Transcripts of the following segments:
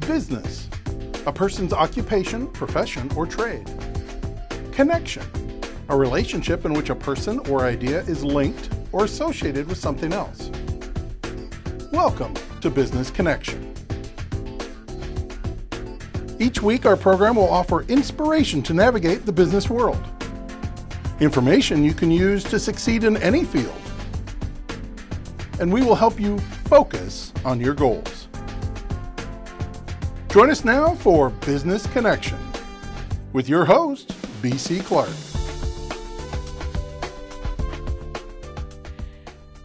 Business, a person's occupation, profession, or trade. Connection, a relationship in which a person or idea is linked or associated with something else. Welcome to Business Connection. Each week, our program will offer inspiration to navigate the business world. Information you can use to succeed in any field. And we will help you focus on your goals. Join us now for Business Connection with your host, B.C. Clark.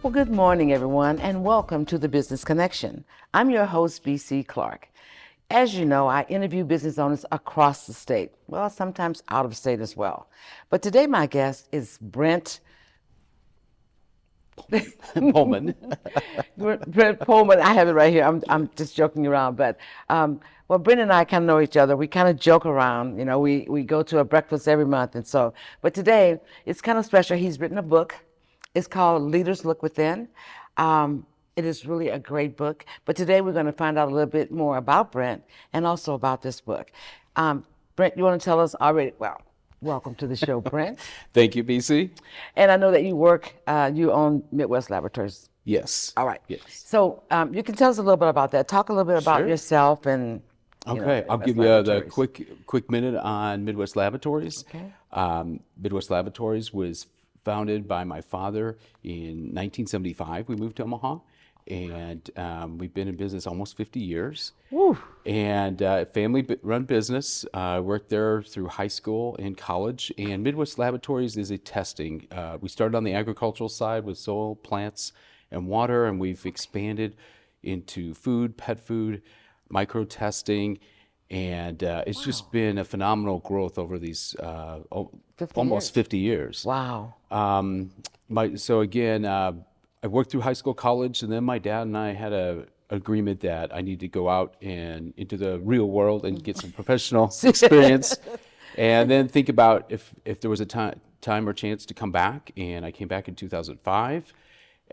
Well, good morning, everyone, and welcome to the Business Connection. I'm your host, B.C. Clark. As you know, I interview business owners across the state, well, sometimes out of state as well. But today my guest is Brent Pohlman. Brent Pohlman. I have it right here. I'm just joking around, but well, Brent and I kind of know each other. We kind of joke around. You know, we go to a breakfast every month, and so. But today it's kind of special. He's written a book. It's called Leaders Look Within. It is really a great book. But today we're going to find out a little bit more about Brent and also about this book. Brent, you want to tell us already? Well, welcome to the show, Brent. Thank you, BC. And I know that you work, you own Midwest Laboratories. Yes. All right. Yes. So you can tell us a little bit about that. Talk a little bit about Sure. yourself and. Okay, I'll give you the quick minute on Midwest Laboratories. Okay. Midwest Laboratories was founded by my father in 1975. We moved to Omaha, and we've been in business almost 50 years. Woo. And family-run business. I worked there through high school and college. And Midwest Laboratories is a testing. We started on the agricultural side with soil, plants, and water, and we've expanded into food, pet food, micro testing, and it's just been a phenomenal growth over these almost 50 years. Wow. So again, I worked through high school, college, and then my dad and I had a agreement that I need to go out and into the real world and get some professional experience, and then think about if there was a time or chance to come back. And I came back in 2005.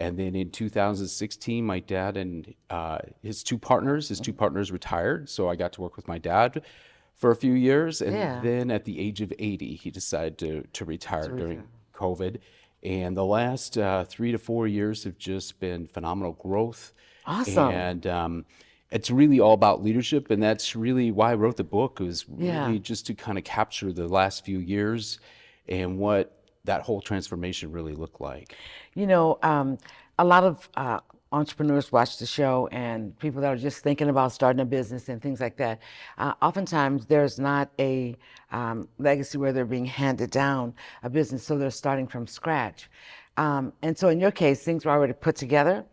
And then in 2016, my dad and his two partners retired. So I got to work with my dad for a few years. And then at the age of 80, he decided to retire during COVID. And the last 3 to 4 years have just been phenomenal growth. Awesome. And it's really all about leadership. And that's really why I wrote the book, was really just to kind of capture the last few years and what that whole transformation really looked like. You know, a lot of entrepreneurs watch the show, and people that are just thinking about starting a business and things like that. Oftentimes, there's not a legacy where they're being handed down a business, so they're starting from scratch. And so in your case, things were already put together.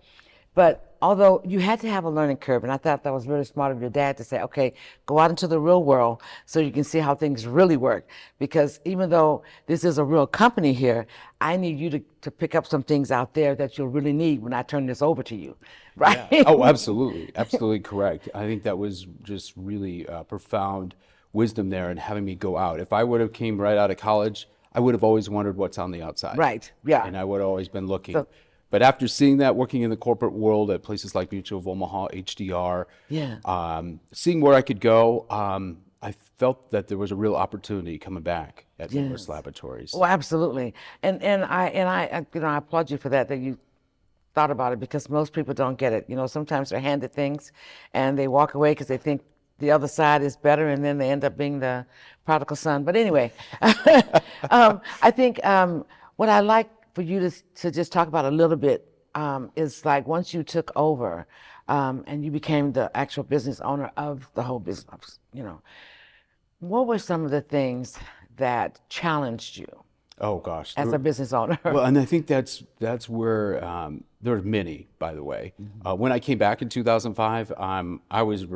But although you had to have a learning curve, and I thought that was really smart of your dad to say, okay, go out into the real world so you can see how things really work. Because even though this is a real company here, I need you to pick up some things out there that you'll really need when I turn this over to you, right? Yeah. Oh, absolutely. Absolutely correct. I think that was just really profound wisdom there in having me go out. If I would have came right out of college, I would have always wondered what's on the outside. Right, yeah. And I would have always been looking. But after seeing that, working in the corporate world at places like Mutual of Omaha, HDR, seeing where I could go, I felt that there was a real opportunity coming back at Midwest Laboratories. Well, absolutely, and I you know, I applaud you for that you thought about it, because most people don't get it. You know, sometimes they're handed things and they walk away because they think the other side is better, and then they end up being the prodigal son. But anyway, I think what I like for you to just talk about a little bit is like once you took over and you became the actual business owner of the whole business, you know, what were some of the things that challenged you? Oh gosh, as a business owner? Well, and I think that's where there are many, by the way. When I came back in 2005, I was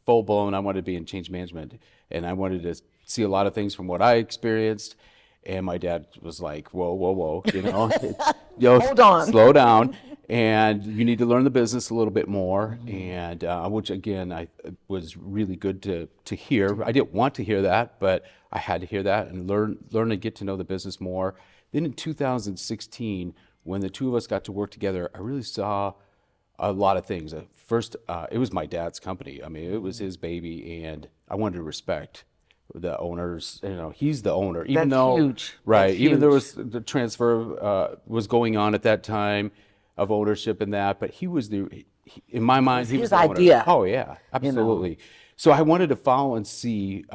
full blown. I wanted to be in change management, and I wanted to see a lot of things from what I experienced. And my dad was like, whoa, you know, hold on, slow down, and you need to learn the business a little bit more. And which again, I was really good to hear. I didn't want to hear that, but I had to hear that and learn to get to know the business more. Then in 2016, when the two of us got to work together, I really saw a lot of things. first, it was my dad's company. I mean, it was his baby, and I wanted to respect the owners. You know, he's the owner, even That's though, huge. right, That's even there huge. was the transfer was going on at that time of ownership and that, but in my mind, he was his the owner. idea, Oh yeah, you know. absolutely. So I wanted to follow and see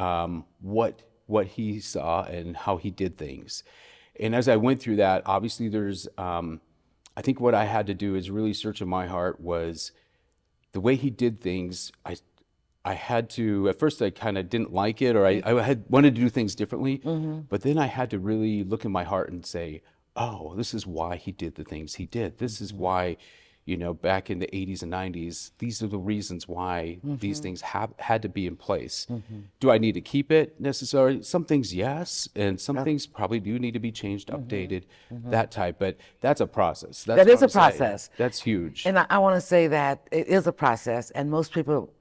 what he saw and how he did things. And as I went through that, obviously there's, I think what I had to do is really search in my heart was the way he did things. I had to, at first I kind of didn't like it, or I had wanted to do things differently, but then I had to really look in my heart and say, oh, this is why he did the things he did. This is why, you know, back in the 80s and 90s, these are the reasons why these things had to be in place. Do I need to keep it necessarily? Some things, yes, and some things probably do need to be changed, updated, that type, but that's a process. That's That is what a I'm saying. process. That's huge. And I want to say that it is a process, and most people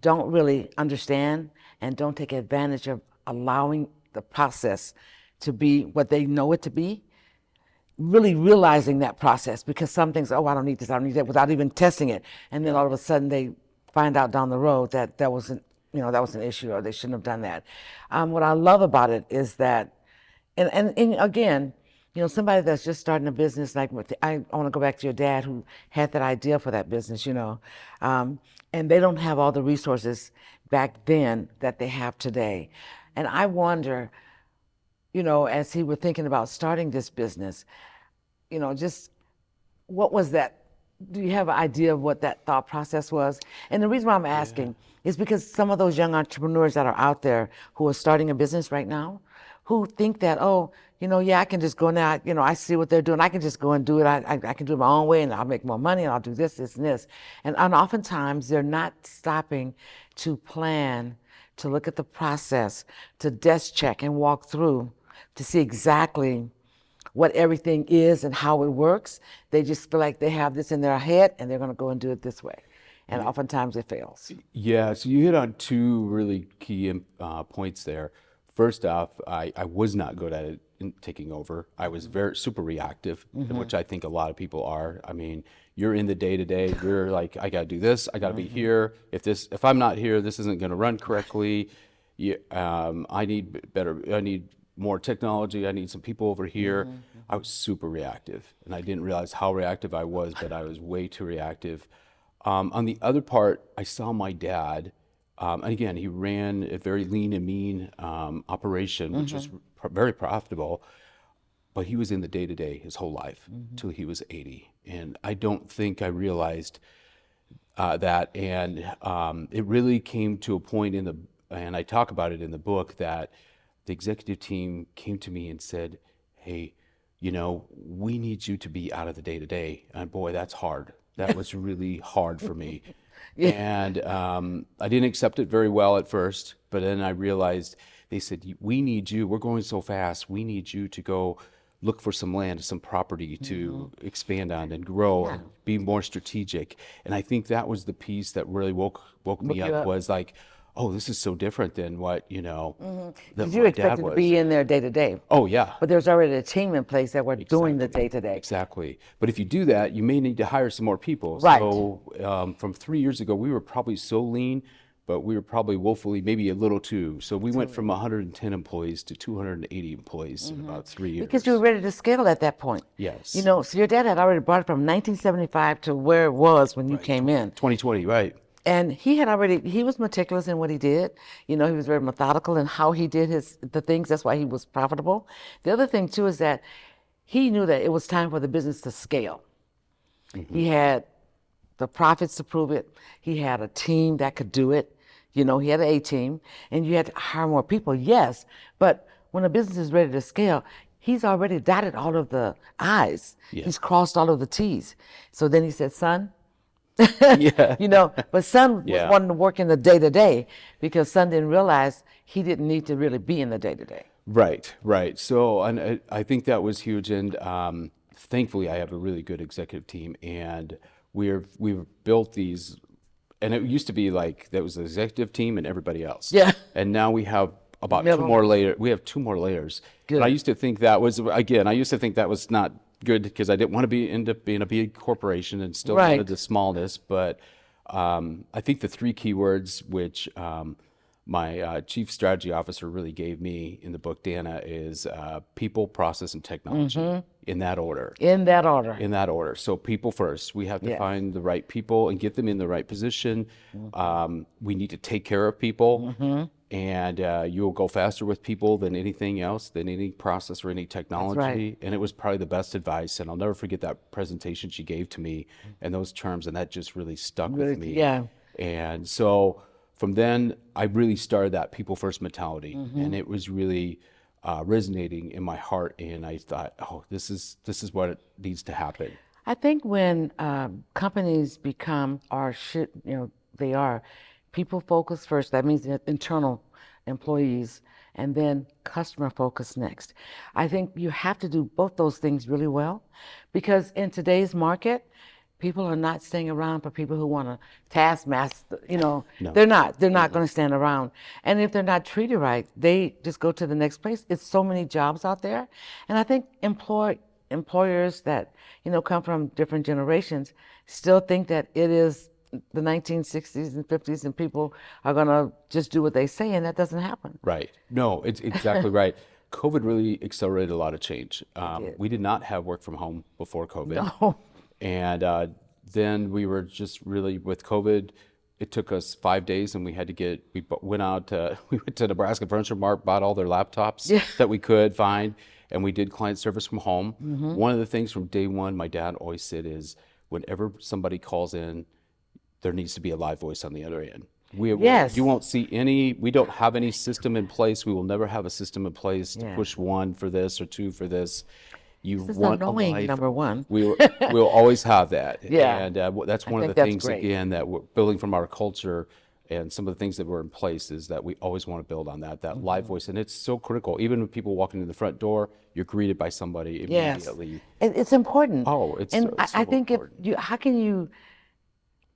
don't really understand and don't take advantage of allowing the process to be what they know it to be, really realizing that process, because some things, oh, I don't need this, I don't need that, without even testing it. And then all of a sudden they find out down the road that that wasn't, you know, that was an issue, or they shouldn't have done that. What I love about it is that, and again, you know, somebody that's just starting a business, like I want to go back to your dad who had that idea for that business, you know, and they don't have all the resources back then that they have today. And I wonder, you know, as he was thinking about starting this business, you know, just what was that? Do you have an idea of what that thought process was? And the reason why I'm asking is because some of those young entrepreneurs that are out there who are starting a business right now, who think that, oh, you know, yeah, I can just go now, you know, I see what they're doing, I can just go and do it, I can do it my own way, and I'll make more money, and I'll do this, this, and this. And oftentimes they're not stopping to plan, to look at the process, to desk check and walk through to see exactly what everything is and how it works. They just feel like they have this in their head and they're going to go and do it this way. And oftentimes it fails. Yeah, so you hit on two really key points there. First off, I was not good at it in taking over. I was very super reactive, which I think a lot of people are. I mean, you're in the day to day. You're like, I got to do this. I got to be here. If I'm not here, this isn't going to run correctly. I need more technology. I need some people over here. I was super reactive, and I didn't realize how reactive I was, but I was way too reactive. On the other part, I saw my dad, and again, he ran a very lean and mean operation, which was very profitable, but he was in the day-to-day his whole life till he was 80. And I don't think I realized that. And it really came to a point and I talk about it in the book, that the executive team came to me and said, hey, you know, we need you to be out of the day-to-day. And boy, that's hard. That was really hard for me. And I didn't accept it very well at first, but then I realized, they said, we need you, we're growing so fast, we need you to go look for some land, some property to expand on and grow and be more strategic. And I think that was the piece that really woke me up, was like, oh, this is so different than what, you know, that Because you my expected dad to be in there day to day. Oh, yeah. But there's already a team in place that were doing the day to day. Exactly. But if you do that, you may need to hire some more people. Right. So from 3 years ago, we were probably so lean, but we were probably woefully, maybe a little too. So we went from 110 employees to 280 employees in about 3 years. Because you were ready to scale at that point. Yes. You know, so your dad had already brought it from 1975 to where it was when you came in. 2020, right. And he was meticulous in what he did. You know, he was very methodical in how he did the things. That's why he was profitable. The other thing too is that he knew that it was time for the business to scale. He had the profits to prove it. He had a team that could do it. You know, he had an A team, and you had to hire more people, yes. But when a business is ready to scale, he's already dotted all of the I's. Yeah. He's crossed all of the T's. So then he said, son, Yeah. you know, but son Yeah. was wanting to work in the day-to-day because son didn't realize he didn't need to really be in the day-to-day. Right, right. So and I think that was huge, and thankfully I have a really good executive team, and we've built these, and it used to be like that was the executive team and everybody else. Yeah. And now we have about Middle. two more layers. We have two more layers. Good. And I used to think that was, again, I used to think that was not good because I didn't want to end up being a big corporation and still Right. wanted the smallness. But I think the three keywords which my chief strategy officer really gave me in the book, Dana, is people, process, and technology in that order. In that order. In that order. So people first. We have to Yes. find the right people and get them in the right position. We need to take care of people. And you'll go faster with people than anything else, than any process or any technology. And it was probably the best advice. And I'll never forget that presentation she gave to me and those terms. And that just really stuck with me. Yeah. And so from then, I really started that people first mentality. And it was really resonating in my heart. And I thought, oh, this is what needs to happen. I think when companies become, or should, they are people focused first, that means internal employees, and then customer focused next. I think you have to do both those things really well, because in today's market, people are not staying around for people who want to taskmaster, No. they're not going to stand around. And if they're not treated right, they just go to the next place. It's so many jobs out there. And I think employers that, come from different generations still think that it is the 1960s and 50s and people are going to just do what they say, and that doesn't happen. Right. No, it's exactly right. COVID really accelerated a lot of change. We did not have work from home before COVID. No. And then we were just really, with COVID, it took us 5 days, and we went to Nebraska Furniture Mart, bought all their laptops that we could find, and we did client service from home. One of the things from day one, my dad always said is, whenever somebody calls in, there needs to be a live voice on the other end. Yes. You won't see we don't have any system in place. We will never have a system in place to push 1 for this or 2 for this. You This is want annoying, a life. number one. We'll always have that. Yeah. And that's one of the think that's things, great. again, that we're building from our culture, and some of the things that were in place is that we always want to build on that live voice. And it's so critical. Even when people walk into the front door, you're greeted by somebody immediately. It's important. Oh, it's and so- I so think important. how can you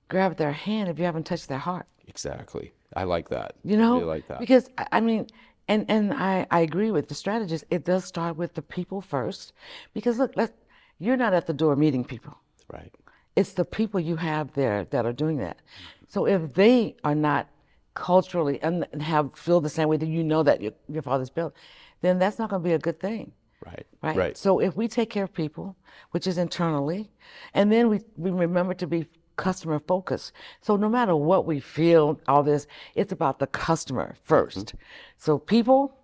grab their hand if you haven't touched their heart? Exactly. I like that. I really like that. Because I mean, and I agree with the strategist. It does start with the people first, because look, you're not at the door meeting people. Right. It's the people you have there that are doing that. So if they are not culturally and feel the same way that that your father's built, then that's not going to be a good thing. Right. So if we take care of people, which is internally, and then we remember to be customer focused. So no matter what we feel, all this, it's about the customer first. So people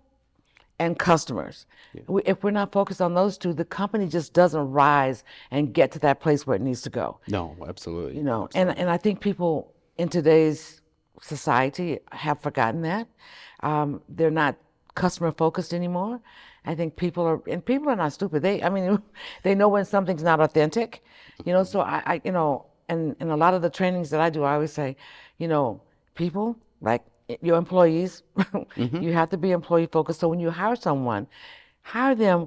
and customers. If we're not focused on those two, the company just doesn't rise and get to that place where it needs to go. No, absolutely. And I think people in today's society have forgotten that. They're not customer focused anymore. I think people are not stupid. They know when something's not authentic, so I and in a lot of the trainings that I do, I always say, people, like your employees, you have to be employee focused. So when you hire someone, hire them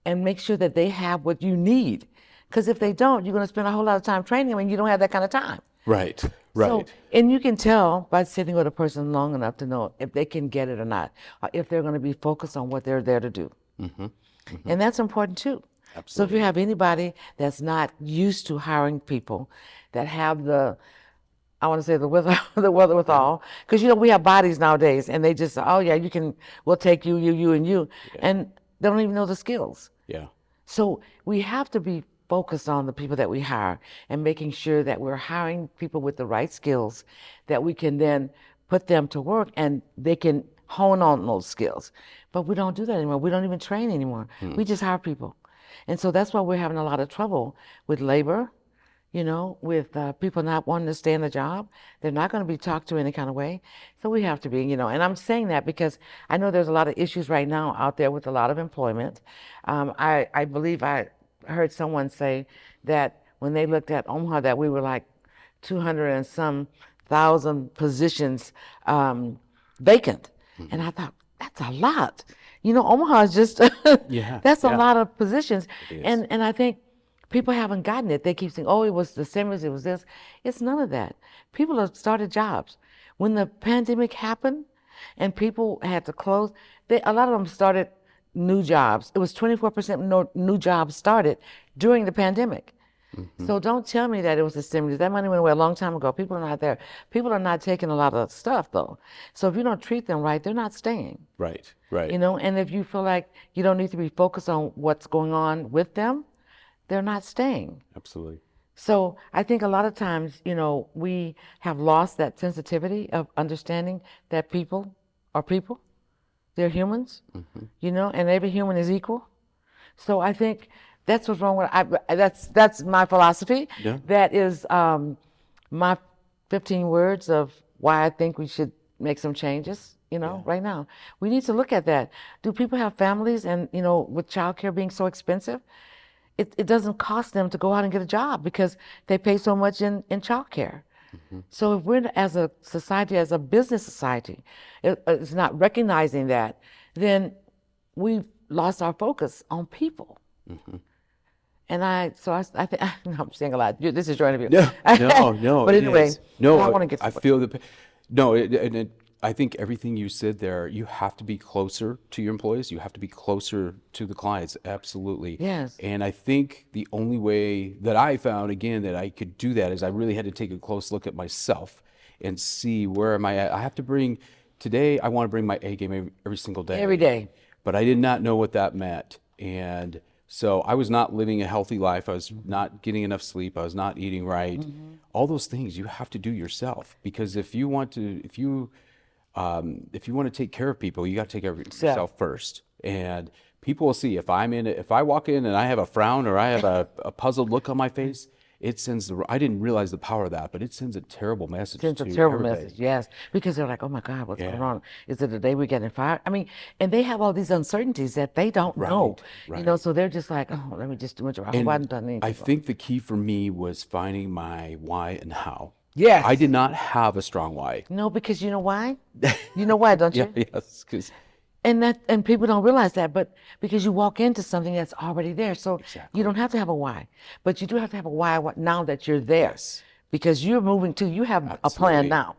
and make sure that they have what you need. Because if they don't, you're going to spend a whole lot of time training them and you don't have that kind of time. Right. So, and you can tell by sitting with a person long enough to know if they can get it or not, or if they're going to be focused on what they're there to do. And that's important too. Absolutely. So if you have anybody that's not used to hiring people that have the wherewithal, because we have bodies nowadays, and they just, oh yeah, we'll take you, and you, and they don't even know the skills. Yeah. So we have to be focused on the people that we hire and making sure that we're hiring people with the right skills that we can then put them to work and they can hone on those skills. But we don't do that anymore. We don't even train anymore. We just hire people. And so that's why we're having a lot of trouble with labor, with people not wanting to stay in the job. They're not going to be talked to any kind of way. So we have to be, and I'm saying that because I know there's a lot of issues right now out there with a lot of employment. I believe I heard someone say that when they looked at Omaha, that we were like 200 and some thousand positions vacant. And I thought, that's a lot. Omaha is just, that's a lot of positions. And I think people haven't gotten it. They keep saying, oh, it was the Simmers, it was this. It's none of that. People have started jobs. When the pandemic happened and people had to close, a lot of them started new jobs. It was 24% new jobs started during the pandemic. So don't tell me that it was a stimulus. That money went away a long time ago. People are not there. People are not taking a lot of stuff though. So if you don't treat them right, they're not staying. Right, right. You know, and if you feel like you don't need to be focused on what's going on with them, they're not staying. Absolutely. So I think a lot of times, you know, we have lost that sensitivity of understanding that people are people. They're humans, you know, and every human is equal. So I think that's what's wrong with that's my philosophy. Yeah. That is my 15 words of why I think we should make some changes. You know, right now we need to look at that. Do people have families? And you know, with childcare being so expensive, it doesn't cost them to go out and get a job because they pay so much in childcare. So if we're as a society, as a business society, it's not recognizing that, then we've lost our focus on people. And I think I'm saying a lot. This is your interview. No. But it anyway, is. No, I want to get. I feel the. No, I think everything you said there. You have to be closer to your employees. You have to be closer to the clients. Absolutely. Yes. And I think the only way that I found again that I could do that is I really had to take a close look at myself and see where am I at. I have to bring. Today, I want to bring my A game every single day. Every day. But I did not know what that meant, and so I was not living a healthy life. I was not getting enough sleep. I was not eating right. All those things you have to do yourself, because if you want to take care of people, you got to take care of yourself first. And people will see if I walk in and I have a frown or I have a puzzled look on my face, it sends I didn't realize the power of that, but it sends a terrible message. Sends a terrible message, yes, because they're like, oh my God, what's going on? Is it the day we're getting fired? I mean, and they have all these uncertainties that they don't know, you know, so they're just like, oh, let me just do it. I hope I haven't done anything. I think the key for me was finding my why and how. Yes. I did not have a strong why. No, because you know why? You know why, don't you? Yes, because. And people don't realize that, but because you walk into something that's already there, so you don't have to have a why, but you do have to have a why now that you're there, because you're moving to. You have a plan now,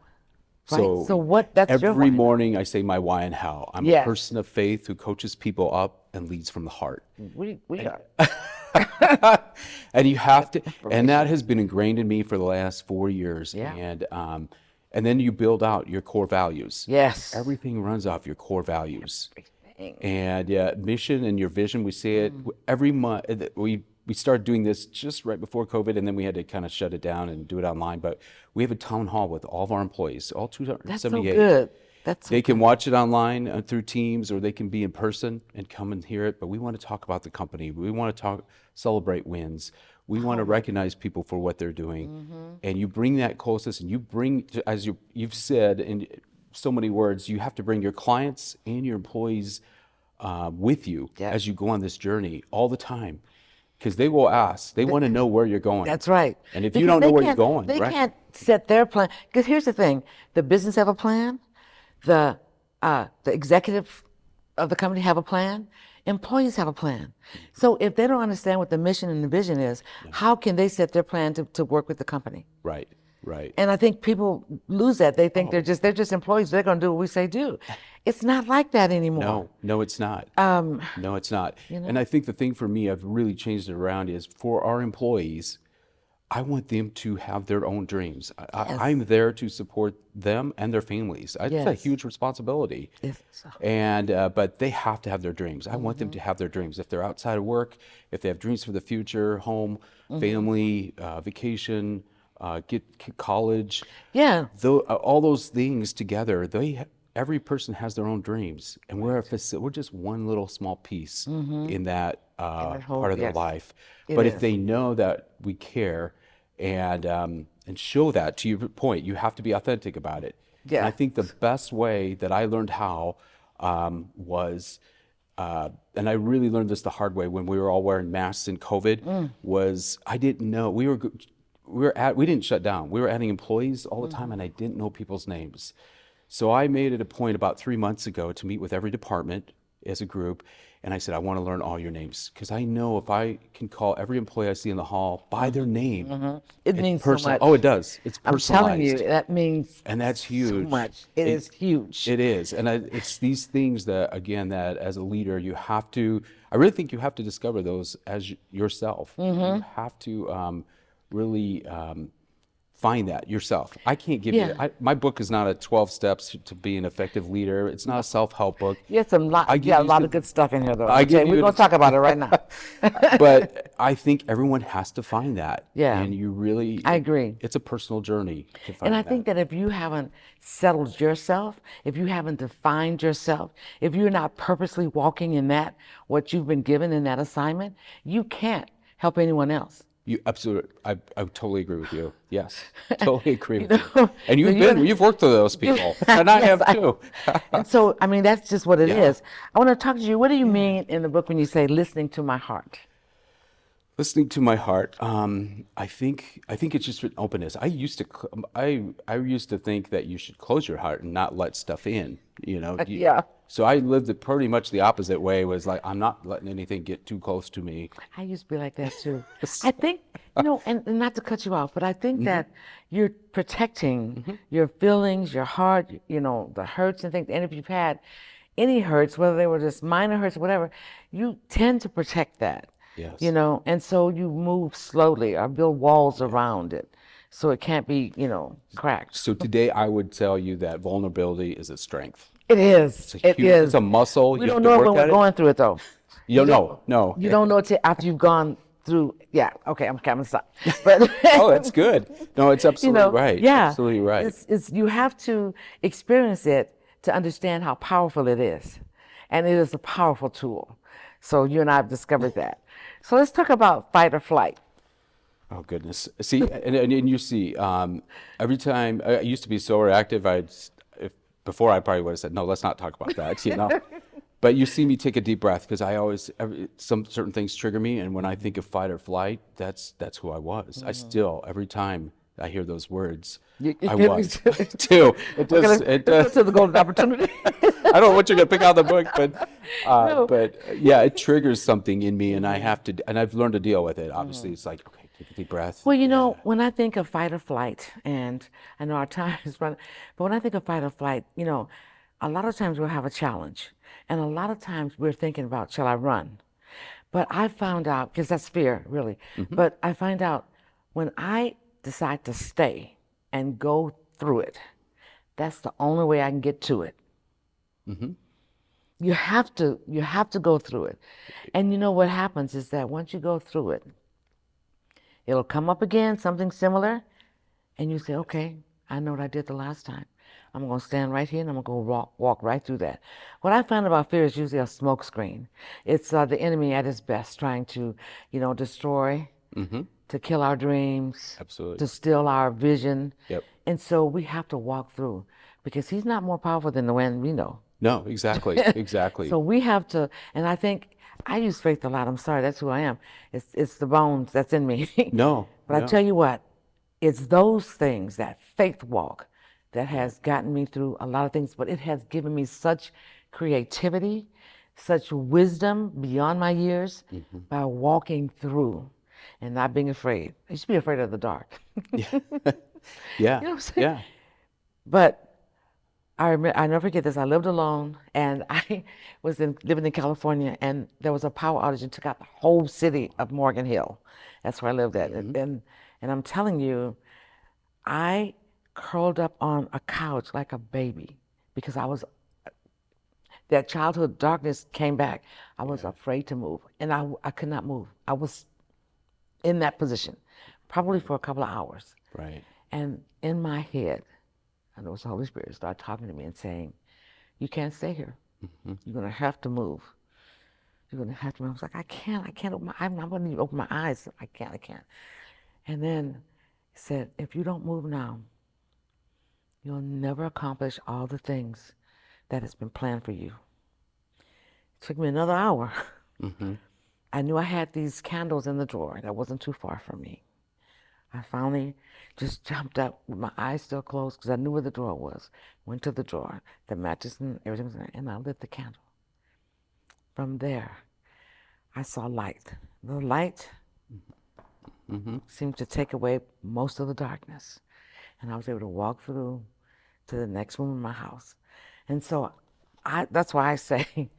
right? So what? That's your every why. Morning I say my why and how. I'm a person of faith who coaches people up and leads from the heart. We are. And you have to, and that has been ingrained in me for the last 4 years. And then you build out your core values. Yes. Everything runs off your core values. And mission and your vision, we say it every month. We started doing this just right before COVID, and then we had to kind of shut it down and do it online. But we have a town hall with all of our employees, all 278. That's so good. They can watch it online through Teams, or they can be in person and come and hear it. But we want to talk about the company. We want to celebrate wins. We want to recognize people for what they're doing. And you bring that closeness, and you bring, as you've said in so many words, you have to bring your clients and your employees with you as you go on this journey all the time. Because they will ask, they want to know where you're going. That's right. And if you don't know where you're going, they can't set their plan. Because here's the thing: the business have a plan, the executive of the company have a plan, employees have a plan. So if they don't understand what the mission and the vision is, how can they set their plan to work with the company? Right. And I think people lose that. They think they're just employees. They're going to do what we say do. It's not like that anymore. No, it's not. No, it's not. You know? And I think the thing for me, I've really changed it around, is for our employees, I want them to have their own dreams. I'm there to support them and their families. It's a huge responsibility. And but they have to have their dreams. I want them to have their dreams. If they're outside of work, if they have dreams for the future, home, family, vacation, get college. All those things together, every person has their own dreams, and we're just one little small piece in that part of their life. But if they know that we care, and show that, to your point, you have to be authentic about it. And I think the best way that I learned how was, and I really learned this the hard way when we were all wearing masks in COVID, was I didn't know we didn't shut down. We were adding employees all the time, and I didn't know people's names. So I made it a point about 3 months ago to meet with every department as a group. And I said, I want to learn all your names because I know if I can call every employee I see in the hall by their name, It it's means so personal. much. Oh, it does. It's I'm telling you, personalized. that means And that's so huge. much. It is huge. It is. And it's these things that, again, that as a leader, you have to, I really think you have to discover those as yourself. You have to really find that yourself. I can't give you, Yeah. my book is not a 12 steps to be an effective leader. It's not a self-help book. You have some lot, I you give got a you lot some- of good stuff in here, though. I give Okay, we're you- going to talk about it right now. But I think everyone has to find that. Yeah. And you really, I agree. It's a personal journey to find And I that. think that if you haven't settled yourself, if you haven't defined yourself, if you're not purposely walking in that, what you've been given in that assignment, you can't help anyone else. You absolutely, I totally agree with you. Yes, totally agree with know, you. And so you've worked with those people, and I Yes, have too. And so, I mean, that's just what it Yeah. is. I want to talk to you. What do you mean in the book when you say listening to my heart? Listening to my heart, I think it's just an openness. I used to think that you should close your heart and not let stuff in. Yeah. So I lived it pretty much the opposite way. Was like I'm not letting anything get too close to me. I used to be like that too. I think, and not to cut you off, but I think that you're protecting your feelings, your heart, the hurts and things. And if you've had any hurts, whether they were just minor hurts or whatever, you tend to protect that. Yes. And so you move slowly or build walls around it so it can't be, cracked. So today I would tell you that vulnerability is a strength. It is. It is. It's a muscle. We You don't have know to it work when we're at it. going through it, though. You don't know. No. You don't know it till after you've gone through. Yeah. Okay. I'm kind of stop. But Oh, that's good. No, it's absolutely right. Yeah. Absolutely right. It's you have to experience it to understand how powerful it is, and it is a powerful tool. So you and I have discovered that. So let's talk about fight or flight. Oh goodness! See, and you see, every time I used to be so reactive, before I probably would have said no. Let's not talk about that, But you see me take a deep breath because I always some certain things trigger me, and when I think of fight or flight, that's who I was. I still every time I hear those words, I was too. It does. It Let's does. go to the golden opportunity. I don't know what you're gonna pick out of the book, but No. yeah, it triggers something in me, and I have to, and I've learned to deal with it. Obviously, it's like okay, take a deep breath. Well, when I think of fight or flight, and I know our time is running, but when I think of fight or flight, a lot of times we'll have a challenge, and a lot of times we're thinking about, shall I run? But I found out, because that's fear, really, but I find out when I decide to stay and go through it, that's the only way I can get to it. You have to go through it. And what happens is that once you go through it, it'll come up again, something similar, and you say, okay, I know what I did the last time. I'm going to stand right here and I'm going to walk right through that. What I find about fear is usually a smoke screen. It's the enemy at his best, trying to, destroy, to kill our dreams, Absolutely. to steal our vision. Yep. And so we have to walk through because he's not more powerful than the one we know. No, exactly, exactly. So we have to, and I think I use faith a lot. I'm sorry, that's who I am. It's the bones that's in me. No, But I no. tell you what, it's those things, that faith walk, that has gotten me through a lot of things, but it has given me such creativity, such wisdom beyond my years by walking through and not being afraid. I used to be afraid of the dark. Yeah. You know what I'm saying? Yeah. But I never forget this. I lived alone, and I was living in California, and there was a power outage and took out the whole city of Morgan Hill. That's where I lived at. And I'm telling you, I curled up on a couch like a baby because that childhood darkness came back. I was afraid to move, and I could not move. I was in that position, probably for a couple of hours. Right. And in my head, I know it was the Holy Spirit started talking to me and saying, you can't stay here. You're going to have to move. You're going to have to move. I was like, I can't open my eyes. I'm going to even open my eyes. I can't. And then he said, if you don't move now, you'll never accomplish all the things that has been planned for you. It took me another hour. I knew I had these candles in the drawer that wasn't too far from me. I finally just jumped up with my eyes still closed because I knew where the drawer was. Went to the drawer, the matches and everything was in there, and I lit the candle. From there, I saw light. The light seemed to take away most of the darkness. And I was able to walk through to the next room in my house. And so that's why I say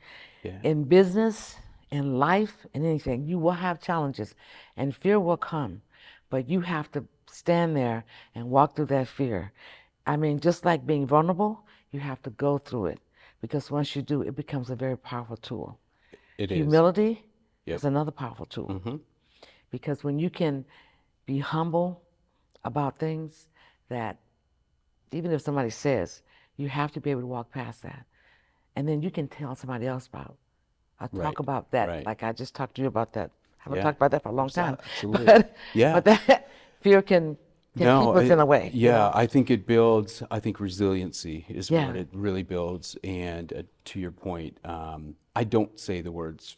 Yeah. in business, in life, in anything, you will have challenges and fear will come, but you have to stand there and walk through that fear. I mean, just like being vulnerable, you have to go through it, because once you do, it becomes a very powerful tool. It is. Humility Yep. is another powerful tool, because when you can be humble about things that, even if somebody says, you have to be able to walk past that. And then you can tell somebody else about, Right, talk about that. right. Like I just talked to you about that. I haven't Yeah. talked about that for a long time. Absolutely. But, Yeah. but that fear can keep us in a way. you Yeah, know? I think it builds, I think resiliency is Yeah. what it really builds. And to your point, I don't say the words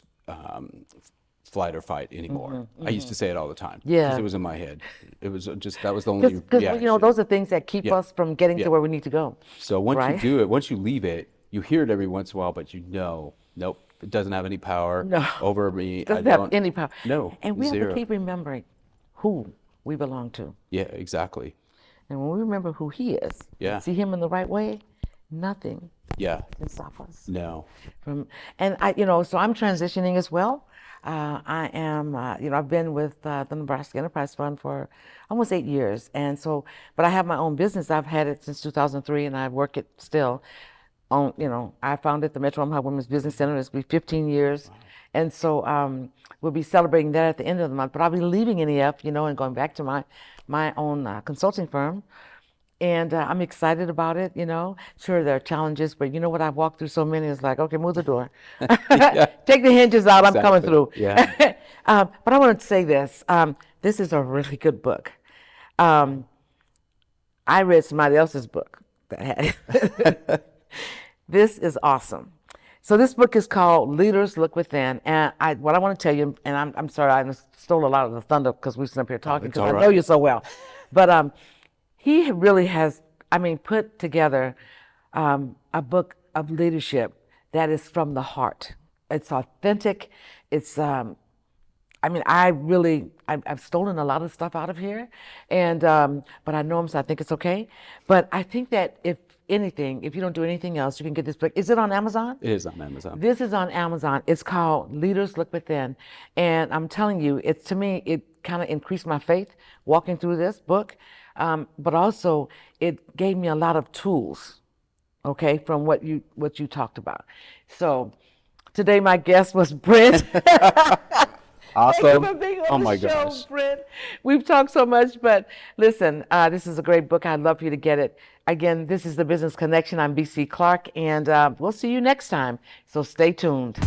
flight or fight anymore. I used to say it all the time. Yeah. Because it was in my head. It was just, that was the only Because reaction. those are things that keep Yeah. us from getting Yeah. to where we need to go. So once right? you do it, once you leave it, you hear it every once in a while, but you know, nope, it doesn't have any power No. over me. Doesn't I have don't, any power. No, And we have zero. to keep remembering who we belong to. Yeah, exactly. And when we remember who he is, Yeah. see him in the right way, nothing Yeah, can stop us. no. And so I'm transitioning as well. I am, I've been with the Nebraska Enterprise Fund for almost 8 years. And so, but I have my own business. I've had it since 2003 and I work it still. I founded the Metro Omaha Women's Business Center. It's been 15 years. Wow. And so we'll be celebrating that at the end of the month. But I'll be leaving NEF, and going back to my own consulting firm. And I'm excited about it, Sure, there are challenges, but you know what? I've walked through so many. It's like, okay, move the door. Take the hinges out. I'm coming through. Yeah. But I wanted to say this. This is a really good book. I read somebody else's book that had This is awesome. So this book is called Leaders Look Within. And what I want to tell you, and I'm sorry, I stole a lot of the thunder because we've been up here talking, because I know you so well. But he really has, put together a book of leadership that is from the heart. It's authentic. It's, I've stolen a lot of stuff out of here, and but I know him, so I think it's okay. But I think that if you don't do anything else, you can get this book. Is it on Amazon? It is on Amazon. This is on Amazon. It's called Leaders Look Within. And I'm telling you, to me, it kind of increased my faith walking through this book. But also, it gave me a lot of tools, okay, from what you talked about. So today my guest was Brent. Awesome. Thank you for being on my the show, gosh. Brent. We've talked so much, but listen, this is a great book. I'd love for you to get it. Again, this is The Business Connection. I'm BC Clark, and we'll see you next time. So stay tuned.